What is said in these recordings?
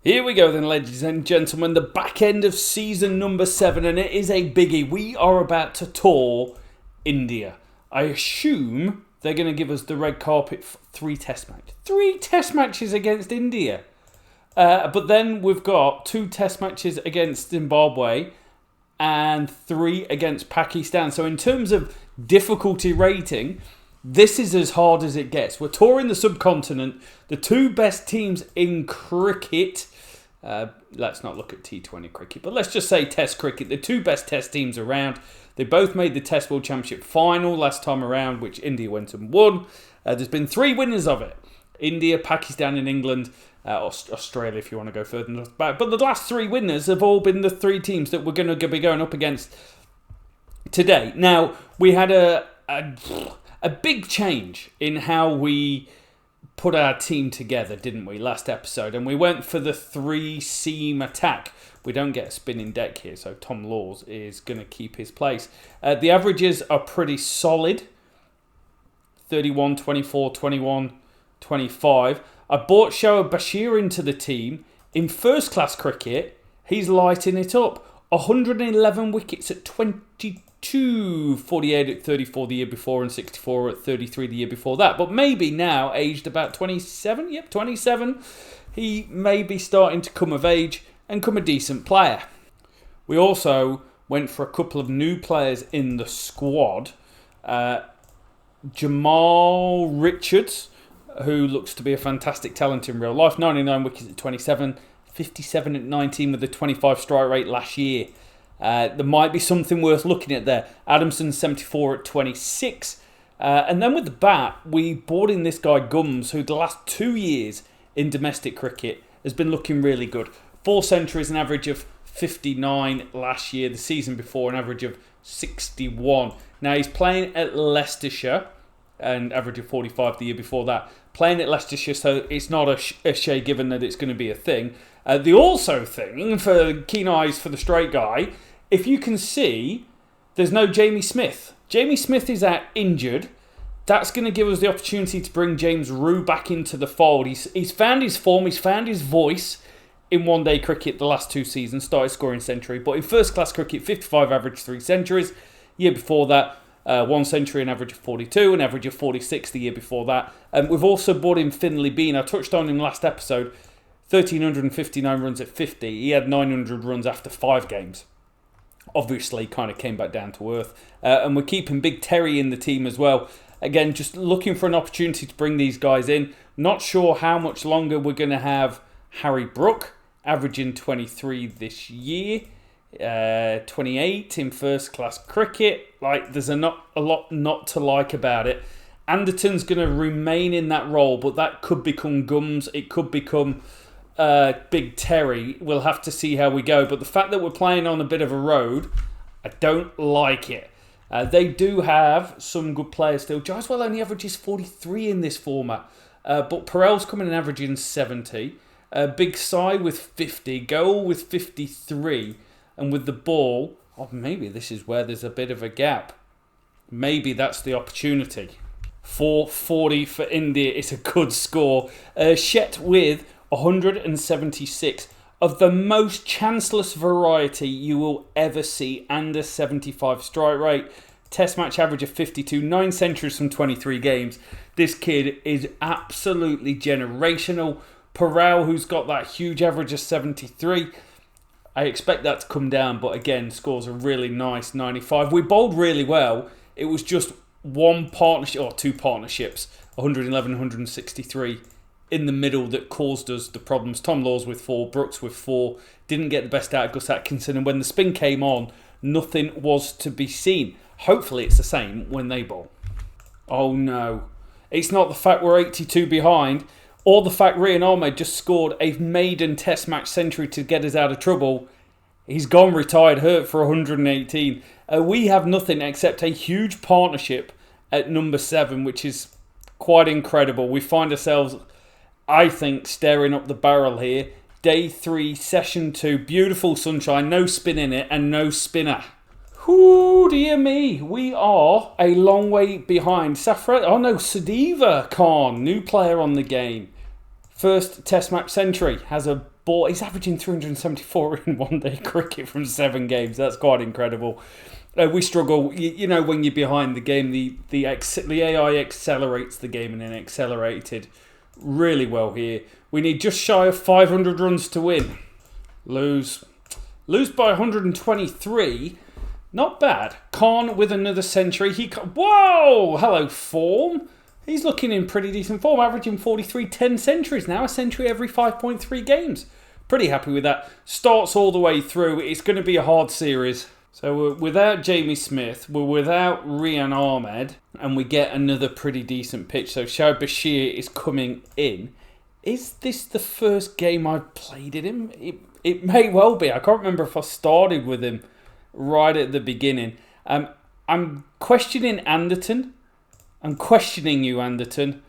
Here we go then, ladies and gentlemen, the back end of season number 7, and it is a biggie. We are about to tour India. I assume they're going to give us the red carpet for 3 test matches. 3 test matches against India. But then we've got 2 test matches against Zimbabwe and 3 against Pakistan. So in terms of difficulty rating, this is as hard as it gets. We're touring the subcontinent. The 2 best teams in cricket. Let's not look at T20 cricket, but let's just say Test cricket. The 2 best Test teams around. They both made the Test World Championship final last time around, which India went and won. There's been 3 winners of it. India, Pakistan and England. Australia, if you want to go further back. But the last 3 winners have all been the 3 teams that we're going to be going up against today. Now, we had a big change in how we put our team together, didn't we, last episode? And we went for the 3-seam attack. We don't get a spinning deck here, so Tom Laws is going to keep his place. The averages are pretty solid. 31, 24, 21, 25. I bought Shoaib Bashir into the team. In first-class cricket, he's lighting it up. 111 wickets at 22, 48 at 34 the year before, and 64 at 33 the year before that. But maybe now, aged about 27, 27, he may be starting to come of age and come a decent player. We also went for a couple of new players in the squad. Jamal Richards, who looks to be a fantastic talent in real life. 99 wickets at 27, 57 at 19 with a 25 strike rate last year. There might be something worth looking at there. Adamson, 74 at 26. And then with the bat, we brought in this guy Gums, who the last 2 years in domestic cricket has been looking really good. 4 centuries, an average of 59 last year. The season before, an average of 61. Now, he's playing at Leicestershire, and average of 45 the year before that. Playing at Leicestershire, so it's not a shade given that it's going to be a thing. The also thing, for keen eyes for the straight guy, if you can see, there's no Jamie Smith. Jamie Smith is out injured. That's going to give us the opportunity to bring James Rue back into the fold. He's found his form, he's found his voice in one-day cricket the last 2 seasons, started scoring century. But in first-class cricket, 55 average, 3 centuries. Year before that, 1 century, an average of 42, an average of 46 the year before that. We've also brought in Finlay Bean. I touched on him last episode. 1,359 runs at 50. He had 900 runs after 5 games. Obviously, kind of came back down to earth. And we're keeping Big Terry in the team as well. Again, just looking for an opportunity to bring these guys in. Not sure how much longer we're going to have Harry Brook, averaging 23 this year. 28 in first-class cricket. There's a lot not to like about it. Anderton's going to remain in that role, but that could become Gums. It could become Big Terry. We'll have to see how we go. But the fact that we're playing on a bit of a road, I don't like it. They do have some good players still. Jaiswal only averages 43 in this format. But Perel's coming and averaging 70. Big Sai with 50. Goal with 53. And with the ball, maybe this is where there's a bit of a gap. Maybe that's the opportunity. 440 for India. It's a good score. Shet with 176 of the most chanceless variety you will ever see, and a 75 strike rate. Test match average of 52, 9 centuries from 23 games. This kid is absolutely generational. Perel, who's got that huge average of 73. I expect that to come down, but again, scores a really nice 95. We bowled really well. It was just 1 partnership, or 2 partnerships, 111, 163 in the middle that caused us the problems. Tom Laws with 4, Brooks with 4. Didn't get the best out of Gus Atkinson, and when the spin came on, nothing was to be seen. Hopefully it's the same when they bowl. Oh no. It's not the fact we're 82 behind, or the fact Rian Ahmed just scored a maiden test match century to get us out of trouble. He's gone retired, hurt for 118. We have nothing except a huge partnership at number 7, which is quite incredible. We find ourselves, I think, staring up the barrel here. Day 3, session 2, beautiful sunshine, no spin in it, and no spinner. Ooh, dear me, we are a long way behind. Sadiva Khan, new player on the game. First Test match century. Has a ball. He's averaging 374 in one-day cricket from 7 games. That's quite incredible. We struggle, you know, when you're behind the game. The AI accelerates the game, and then accelerated really well here. We need just shy of 500 runs to win. Lose by 123. Not bad. Khan with another century. Whoa! Hello, form. He's looking in pretty decent form, averaging 43, 10 centuries now, a century every 5.3 games. Pretty happy with that. Starts all the way through. It's going to be a hard series. So we're without Jamie Smith, we're without Rian Ahmed, and we get another pretty decent pitch. So Shoaib Bashir is coming in. Is this the first game I've played in him? It may well be. I can't remember if I started with him right at the beginning. I'm questioning Anderton. I'm questioning you, Anderton.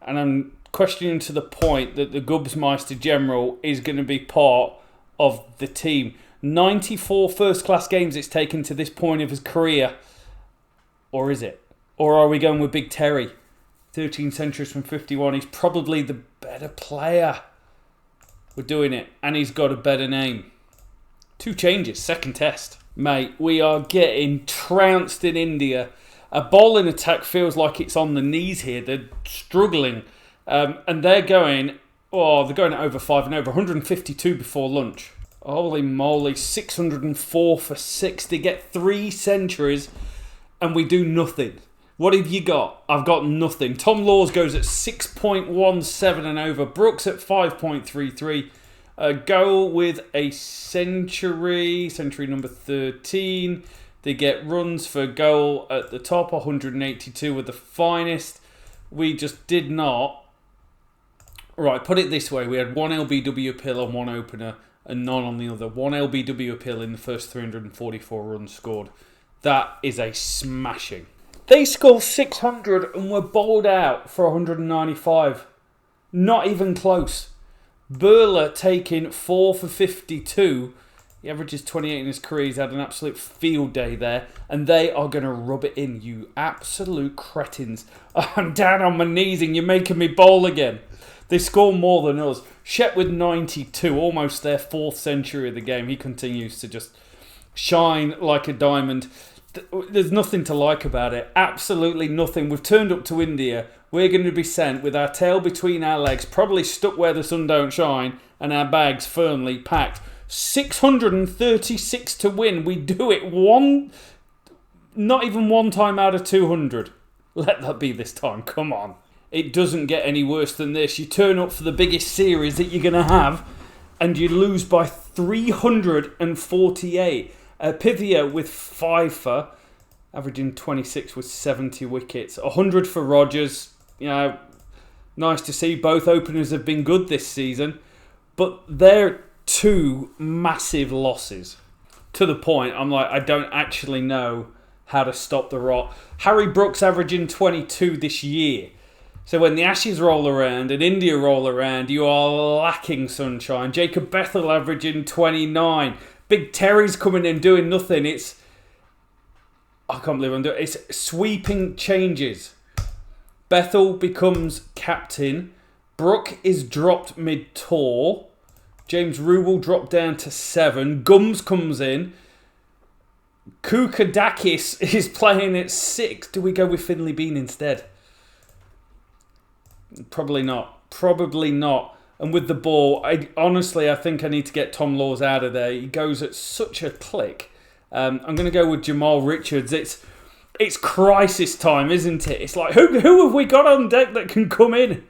And I'm questioning to the point that the Gubsmeister General is going to be part of the team. 94 first-class games it's taken to this point of his career. Or is it? Or are we going with Big Terry? 13 centuries from 51. He's probably the better player. We're doing it. And he's got a better name. 2 changes. Second test. Mate, we are getting trounced in India. A bowling attack feels like it's on the knees here. They're struggling. And they're going at over 5 and over. 152 before lunch. Holy moly, 604 for 60. Get 3 centuries and we do nothing. What have you got? I've got nothing. Tom Laws goes at 6.17 and over. Brooks at 5.33. Goal with a century number 13. They get runs for goal at the top, 182 with the finest. We just did not. Right, put it this way. We had 1 LBW appeal on 1 opener and none on the other. 1 LBW appeal in the first 344 runs scored. That is a smashing. They scored 600 and were bowled out for 195. Not even close. Burla taking 4 for 52. He averages 28 in his career. He's had an absolute field day there. And they are going to rub it in, you absolute cretins. I'm down on my knees and you're making me bowl again. They score more than us. Shep with 92, almost their 4th century of the game. He continues to just shine like a diamond. There's nothing to like about it. Absolutely nothing. We've turned up to India. We're going to be sent with our tail between our legs, probably stuck where the sun don't shine, and our bags firmly packed. 636 to win. We do it not even one time out of 200. Let that be this time. Come on. It doesn't get any worse than this. You turn up for the biggest series that you're going to have and you lose by 348. Pivia with 5 for, averaging 26 with 70 wickets. 100 for Rogers. You know, nice to see. Both openers have been good this season. But they're 2 massive losses. To the point, I'm like, I don't actually know how to stop the rot. Harry Brooks averaging 22 this year. So when the Ashes roll around and India roll around, you are lacking sunshine. Jacob Bethel averaging 29. Big Terry's coming in doing nothing. I can't believe I'm doing it. It's sweeping changes. Bethel becomes captain. Brook is dropped mid-tour. James Rubel dropped down to 7. Gums comes in. Kukadakis is playing at 6. Do we go with Finley Bean instead? Probably not. And with the ball, I think I need to get Tom Laws out of there. He goes at such a click. I'm going to go with Jamal Richards. It's crisis time, isn't it? It's like, who have we got on deck that can come in?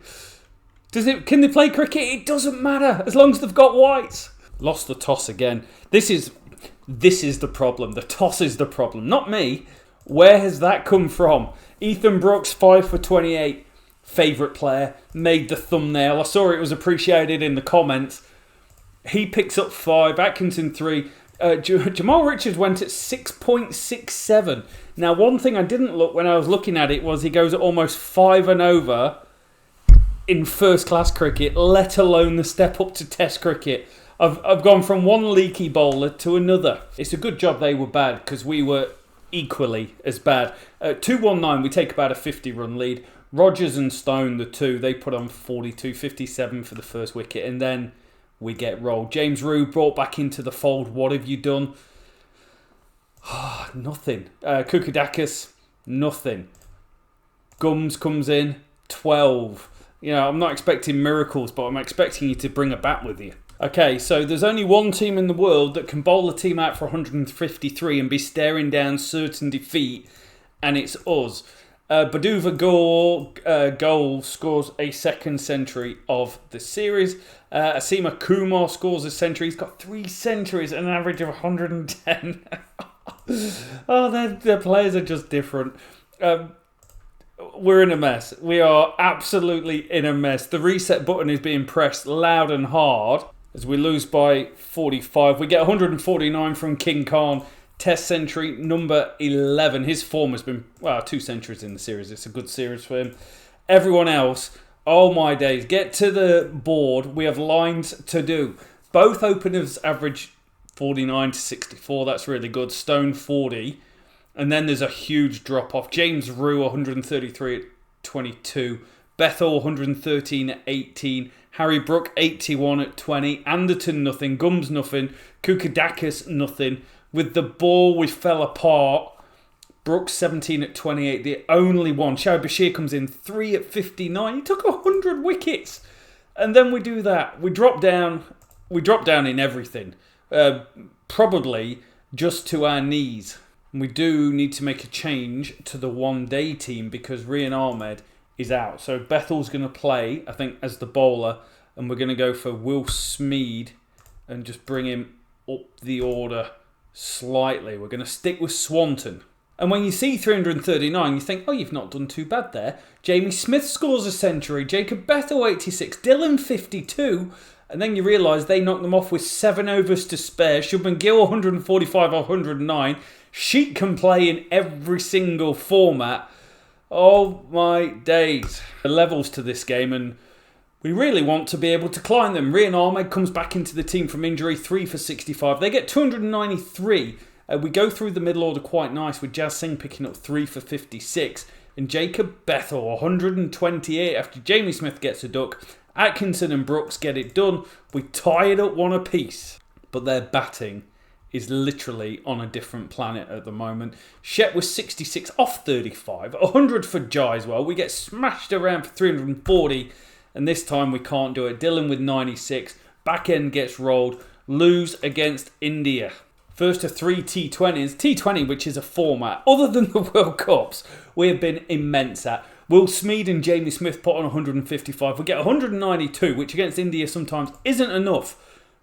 Can they play cricket? It doesn't matter as long as they've got whites. Lost the toss again. This is the problem. The toss is the problem, not me. Where has that come from? Ethan Brooks, 5 for 28. Favourite player, made the thumbnail. I saw it was appreciated in the comments. He picks up 5, Atkinson 3. Jamal Richards went at 6.67. Now, one thing I didn't look when I was looking at it was he goes at almost 5 and over in first class cricket, let alone the step up to test cricket. I've gone from one leaky bowler to another. It's a good job they were bad because we were equally as bad. 219, we take about a 50 run lead. Rogers and Stone, the two, they put on 42, 57 for the first wicket, and then we get rolled. James Rue brought back into the fold. What have you done? Nothing. Kukadakis, nothing. Gums comes in, 12. I'm not expecting miracles, but I'm expecting you to bring a bat with you. Okay, so there's only one team in the world that can bowl a team out for 153 and be staring down certain defeat, and it's us. Baduva Goal scores a second century of the series. Asima Kumar scores a century. He's got 3 centuries and an average of 110. Their players are just different. We're in a mess. We are absolutely in a mess. The reset button is being pressed loud and hard as we lose by 45. We get 149 from King Khan. Test century number 11. His form has been 2 centuries in the series. It's a good series for him. Everyone else, oh my days, get to the board. We have lines to do. Both openers average 49 to 64. That's really good. Stone 40. And then there's a huge drop off. James Rue 133 at 22. Bethel 113 at 18. Harry Brook 81 at 20. Anderton nothing. Gums nothing. Kukadakis nothing. With the ball, we fell apart. Brooks 17 at 28, the only one. Shah Bashir comes in 3 at 59. He took 100 wickets. And then we do that. We drop down. We drop down in everything. Probably just to our knees. We do need to make a change to the one-day team because Rian Ahmed is out. So Bethel's going to play, I think, as the bowler. And we're going to go for Will Smeed and just bring him up the order slightly. We're going to stick with Swanton. And when you see 339, you think, you've not done too bad there. Jamie Smith scores a century. Jacob Bethel 86. Dylan 52. And then you realise they knocked them off with 7 overs to spare. Shubman Gill 145 or 109. Sheik can play in every single format. Oh my days. The levels to this game, and we really want to be able to climb them. Rian Ahmed comes back into the team from injury, 3 for 65. They get 293. We go through the middle order quite nice with Jazz Singh picking up 3 for 56. And Jacob Bethel, 128 after Jamie Smith gets a duck. Atkinson and Brooks get it done. We tie it up 1 apiece. But their batting is literally on a different planet at the moment. Shet was 66 off 35. 100 for Jai as well. We get smashed around for 340. And this time we can't do it. Dylan with 96. Back end gets rolled. Lose against India. First of 3 T20s. T20, which is a format, other than the World Cups, we have been immense at. Will Smeed and Jamie Smith put on 155. We get 192, which against India sometimes isn't enough.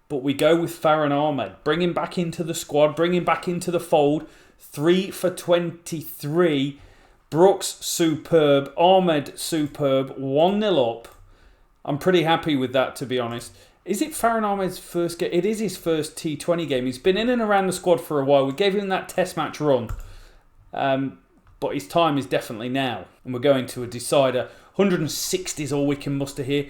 But we go with Farhan Ahmed. Bring him back into the squad. Bring him back into the fold. 3 for 23. Brooks, superb. Ahmed, superb. 1-0 up. I'm pretty happy with that, to be honest. Is it Farhan Ahmed's first game? It is his first T20 game. He's been in and around the squad for a while. We gave him that test match run. But his time is definitely now. And we're going to a decider. 160 is all we can muster here.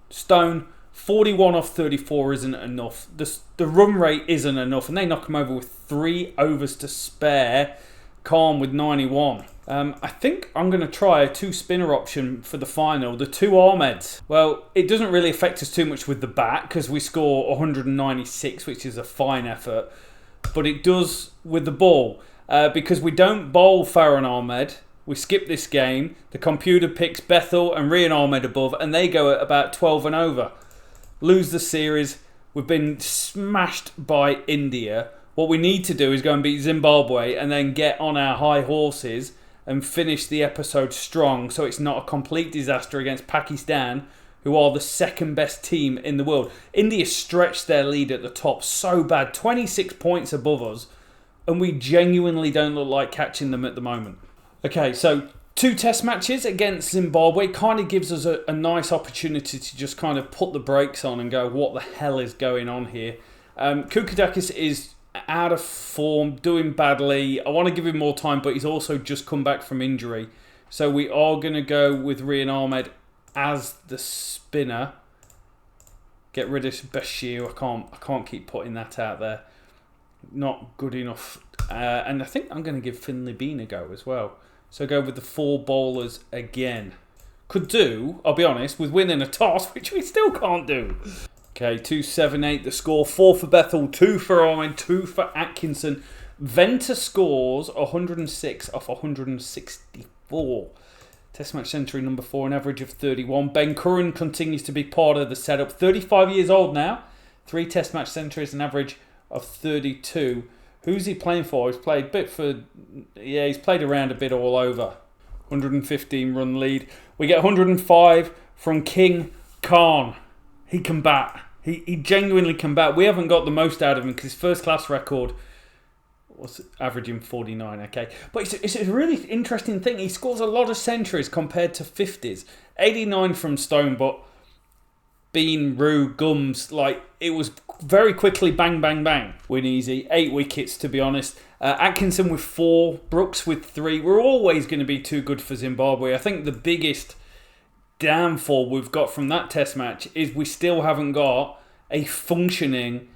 Stone, 41 off 34 isn't enough. The run rate isn't enough. And they knock him over with 3 overs to spare. Khan with 91. I think I'm going to try a 2-spinner option for the final. The 2 Ahmeds. Well, it doesn't really affect us too much with the bat because we score 196, which is a fine effort. But it does with the ball. Because we don't bowl Farhan Ahmed. We skip this game. The computer picks Bethel and Rian Ahmed above. And they go at about 12 and over. Lose the series. We've been smashed by India. What we need to do is go and beat Zimbabwe and then get on our high horses and finish the episode strong so it's not a complete disaster against Pakistan, who are the second best team in the world. India stretched their lead at the top so bad, 26 points above us, and we genuinely don't look like catching them at the moment. Okay, so 2 test matches against Zimbabwe kind of gives us a nice opportunity to just kind of put the brakes on and go, what the hell is going on here? Kukadakis is out of form, doing badly. I want to give him more time, but he's also just come back from injury. So we are going to go with Rian Ahmed as the spinner. Get rid of Bashir. I can't keep putting that out there. Not good enough. And I think I'm going to give Finley Bean a go as well. So go with the 4 bowlers again. Could do, I'll be honest, with winning a toss, which we still can't do. Okay, 278 the score. 4 for Bethel, 2 for Owen, 2 for Atkinson. Venter scores 106 off 164. Test match century number 4, an average of 31. Ben Curran continues to be part of the setup. 35 years old now. 3 test match centuries, an average of 32. Who's he playing for? He's played a bit for... Yeah, he's played around a bit all over. 115 run lead. We get 105 from King Khan. He can bat. He genuinely can bat. We haven't got the most out of him because his first class record was averaging 49, okay? But it's a really interesting thing. He scores a lot of centuries compared to 50s. 89 from Stone, but Bean, Rue, Gums, like, it was very quickly bang, bang, bang. Win easy. 8 wickets, to be honest. Atkinson with 4, Brooks with 3. We're always going to be too good for Zimbabwe. I think the biggest downfall we've got from that test match is we still haven't got a functioning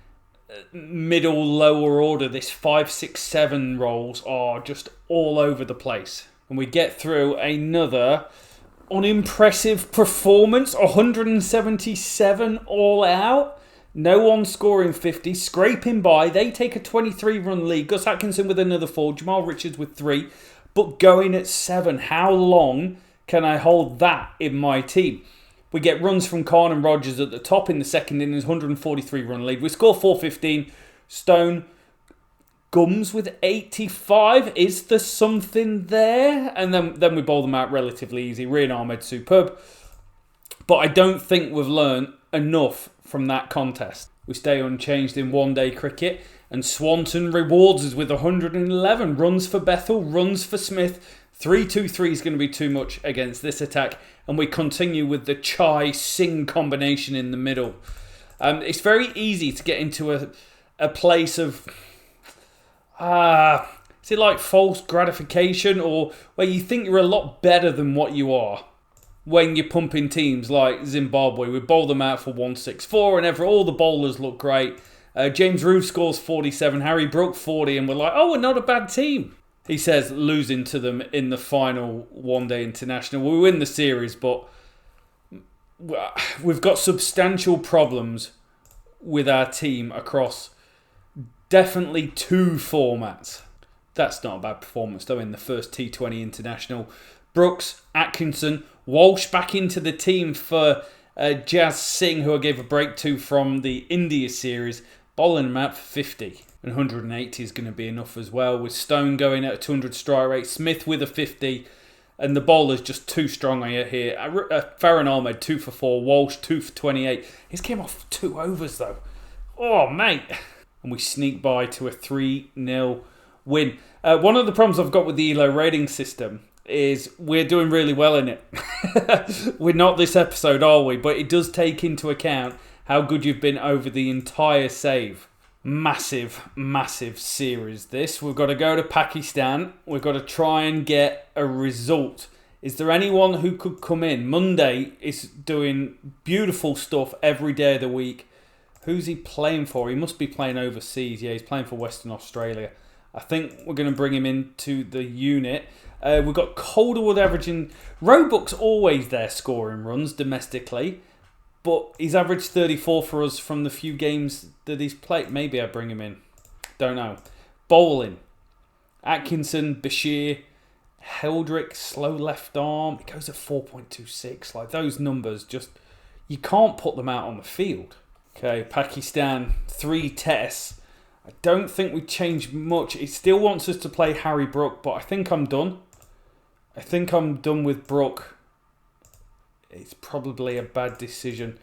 middle lower order. This 5, 6, 7 roles are just all over the place, and we get through another unimpressive performance. 177 all out, no one scoring 50, scraping by. They take a 23 run lead. Gus Atkinson with another 4, Jamal Richards with 3, but going at 7. How long can I hold that in my team? We get runs from Khan and Rogers at the top in the second innings, 143 run lead. We score 415. Stone, Gums with 85. Is there something there? And then we bowl them out relatively easy. Rian Ahmed, superb. But I don't think we've learned enough from that contest. We stay unchanged in one-day cricket. And Swanton rewards us with 111. Runs for Bethel, runs for Smith. 3-2-3 is going to be too much against this attack. And we continue with the Chai-Singh combination in the middle. It's very easy to get into a place of... is it like false gratification, or where you think you're a lot better than what you are when you're pumping teams like Zimbabwe? We bowl them out for 164 and all the bowlers look great. James Rue scores 47, Harry Brook 40, and we're like, oh, we're not a bad team. He says losing to them in the final one-day international. We win the series, but we've got substantial problems with our team across definitely 2 formats. That's not a bad performance, though, in the first T20 international. Brooks, Atkinson, Walsh back into the team for Jazz Singh, who I gave a break to from the India series, bowling him out for 50. And 180 is going to be enough as well, with Stone going at a 200 strike rate, Smith with a 50, and the bowler's just too strong here. Farhan Ahmed 2 for 4, Walsh 2 for 28. His came off 2 overs though. Oh mate! And we sneak by to a 3-0 win. One of the problems I've got with the ELO rating system is we're doing really well in it. We're not this episode, are we? But it does take into account how good you've been over the entire save. Massive, massive series this. We've got to go to Pakistan. We've got to try and get a result. Is there anyone who could come in? Monday is doing beautiful stuff every day of the week. Who's he playing for? He must be playing overseas. Yeah, he's playing for Western Australia. I think we're going to bring him into the unit. We've got Calderwood averaging... Roebuck's always there scoring runs domestically. But he's averaged 34 for us from the few games that he's played. Maybe I bring him in. Don't know. Bowling. Atkinson, Bashir, Heldrick, slow left arm. It goes at 4.26. Like, those numbers just... You can't put them out on the field. Okay, Pakistan, 3 tests. I don't think we changed much. He still wants us to play Harry Brook, but I think I'm done. I think I'm done with Brook. It's probably a bad decision.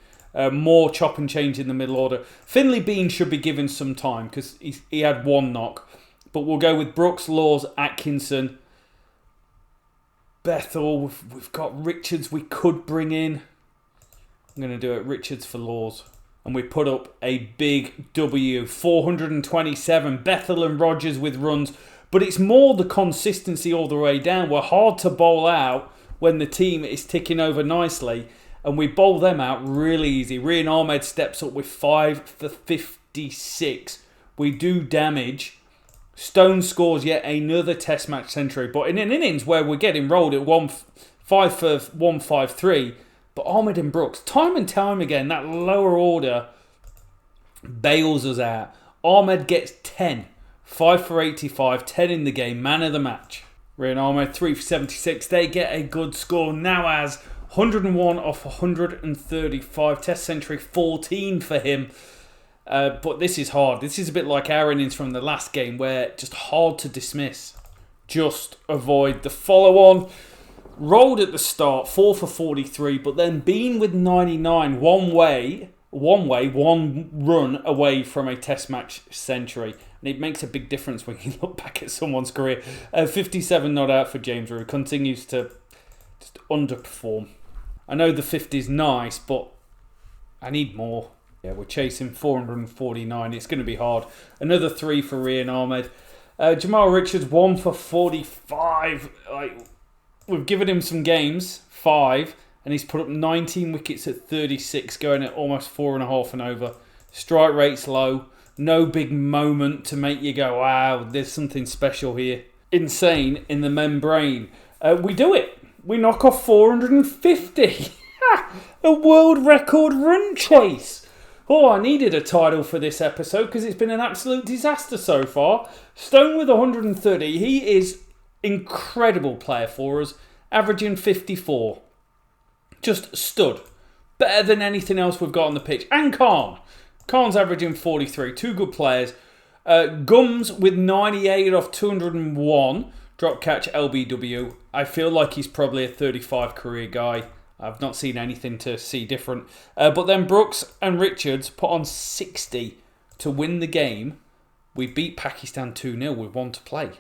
More chop and change in the middle order. Finley Bean should be given some time because he had 1 knock. But we'll go with Brooks, Laws, Atkinson, Bethel. We've got Richards we could bring in. I'm going to do it Richards for Laws. And we put up a big W. 427. Bethel and Rogers with runs. But it's more the consistency all the way down. We're hard to bowl out when the team is ticking over nicely, and we bowl them out really easy. Rian Ahmed steps up with 5 for 56. We do damage Stone scores yet another Test match century, but in an innings where we're getting rolled at 5 for 153. But Ahmed and Brooks, time and time again, that lower order bails us out. Ahmed gets 10, 5 for 85, 10 in the game, man of the match. Rian Ahmed, 3 for 76. They get a good score now as 101 off 135. Test century, 14 for him. But this is hard. This is a bit like our innings from the last game, where just hard to dismiss. Just avoid the follow-on. Rolled at the start, 4 for 43, but then being with 99, one run away from a Test match century. And it makes a big difference when you look back at someone's career. 57 not out for James Rew. Continues to just underperform. I know the 50 is nice, but I need more. Yeah, we're chasing 449. It's going to be hard. Another 3 for Rian Ahmed. Jamal Richards, 1 for 45. We've given him some games, 5, and he's put up 19 wickets at 36, going at almost 4.5 and over. Strike rate's low. No big moment to make you go, wow, there's something special here. Insane in the membrane. We do it. We knock off 450. A world record run chase. Oh, I needed a title for this episode because it's been an absolute disaster so far. Stone with 130. He is incredible player for us, averaging 54. Just stud. Better than anything else we've got on the pitch. And Khan. Khan's averaging 43. Two good players. Gums with 98 off 201. Drop catch LBW. I feel like he's probably a 35 career guy. I've not seen anything to see different. But then Brooks and Richards put on 60 to win the game. We beat Pakistan 2-0 with 1 to play.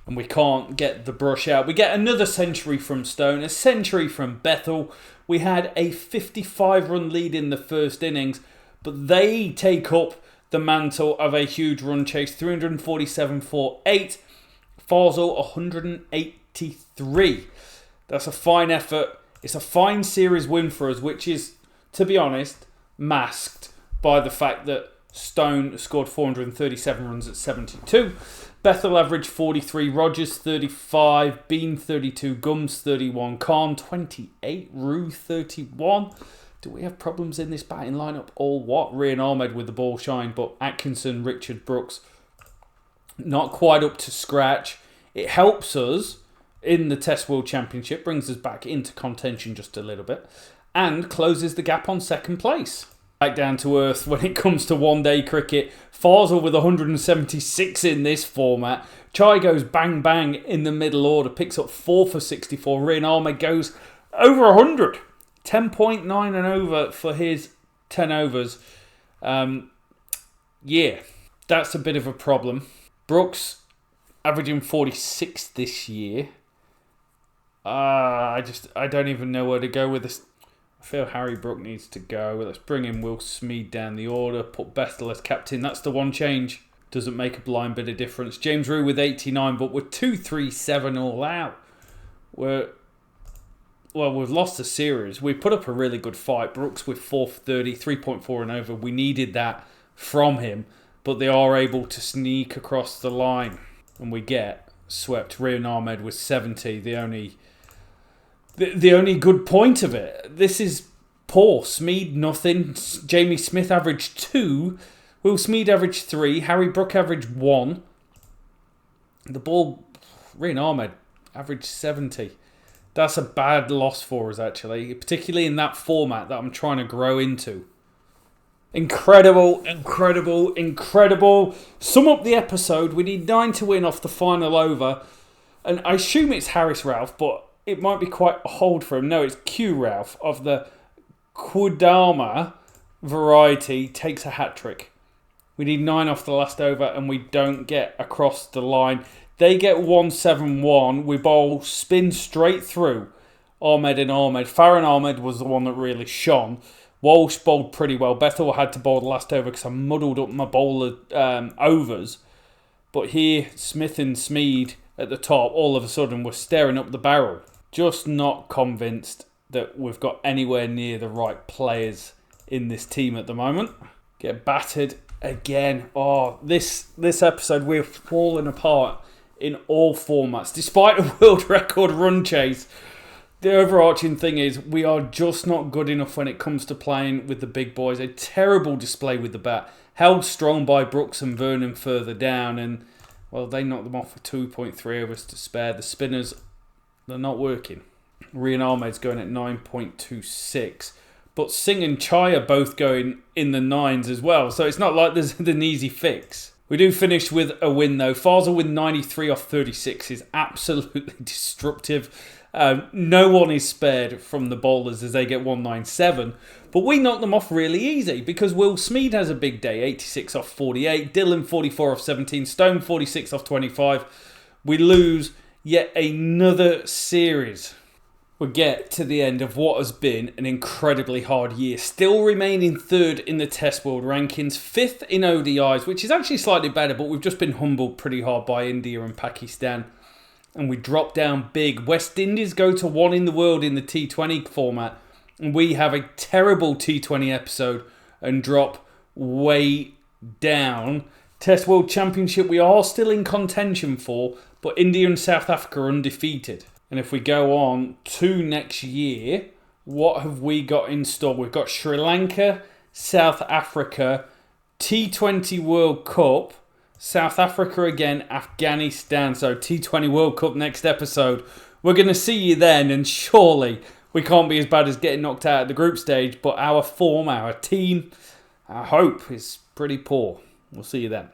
And we can't get the brush out. We get another century from Stone, a century from Bethel. We had a 55-run lead in the first innings, but they take up the mantle of a huge run chase. 347 for 8. Faisal 183. That's a fine effort. It's a fine series win for us, which is, to be honest, masked by the fact that Stone scored 437 runs at 72. Bethel averaged 43, Rogers 35, Bean 32, Gums 31, Khan 28, Rue 31. Do we have problems in this batting lineup or what? Rian Ahmed with the ball shine, but Atkinson, Richard, Brooks not quite up to scratch. It helps us in the Test World Championship, brings us back into contention just a little bit, and closes the gap on second place. Back down to earth when it comes to one-day cricket. Faisal with 176 in this format. Chai goes bang bang in the middle order, picks up 4 for 64. Rian Ahmed goes over 100. 10.9 and over for his 10 overs. Yeah, that's a bit of a problem. Brooks averaging 46 this year. I don't even know where to go with this. I feel Harry Brook needs to go. Let's bring in Will Smeed down the order. Put Bethel as captain. That's the one change. Doesn't make a blind bit of difference. James Rew with 89, but we're 2-3-7 all out. We've lost the series. We put up a really good fight. Brooks with 4 for 30, 3.4 and over. We needed that from him, but they are able to sneak across the line. And we get swept. Rian Ahmed with 70, the only good point of it. This is poor. Smeed, nothing. Jamie Smith averaged 2. Will Smeed averaged 3. Harry Brook averaged 1. The ball, Rian Ahmed averaged 70. That's a bad loss for us, actually. Particularly in that format that I'm trying to grow into. Incredible, incredible, incredible. Sum up the episode. We need 9 to win off the final over. And I assume it's Harris Ralph, but it might be quite a hold for him. No, it's Q Ralph of the Kudama variety takes a hat-trick. We need 9 off the last over and we don't get across the line. They get 171. We bowl spin straight through Ahmed and Ahmed. Farron Ahmed was the one that really shone. Walsh bowled pretty well. Bethel had to bowl the last over because I muddled up my bowler overs. But here, Smith and Smeed at the top, all of a sudden, were staring up the barrel. Just not convinced that we've got anywhere near the right players in this team at the moment. Get battered Again, this episode we're falling apart in all formats. Despite a world record run chase, the overarching thing is we are just not good enough when it comes to playing with the big boys. A terrible display with the bat, held strong by Brooks and Vernon further down, and well, they knocked them off with 2.3 overs to spare. The spinners, they're not working. Rian Ahmed's going at 9.26. But Singh and Chai are both going in the 9s as well. So it's not like there's an easy fix. We do finish with a win though. Fazel with 93 off 36 is absolutely disruptive. No one is spared from the bowlers as they get 197. But we knock them off really easy because Will Smeed has a big day. 86 off 48. Dylan 44 off 17. Stone 46 off 25. We lose yet another series. We get to the end of what has been an incredibly hard year. Still remaining third in the Test World Rankings, fifth in ODIs, which is actually slightly better, but we've just been humbled pretty hard by India and Pakistan. And we drop down big. West Indies go to 1 in the world in the T20 format. And we have a terrible T20 episode and drop way down. Test World Championship we are still in contention for, but India and South Africa are undefeated. And if we go on to next year, what have we got in store? We've got Sri Lanka, South Africa, T20 World Cup, South Africa again, Afghanistan. So T20 World Cup next episode. We're going to see you then, and surely we can't be as bad as getting knocked out at the group stage, but our form, our team, our hope is pretty poor. We'll see you then.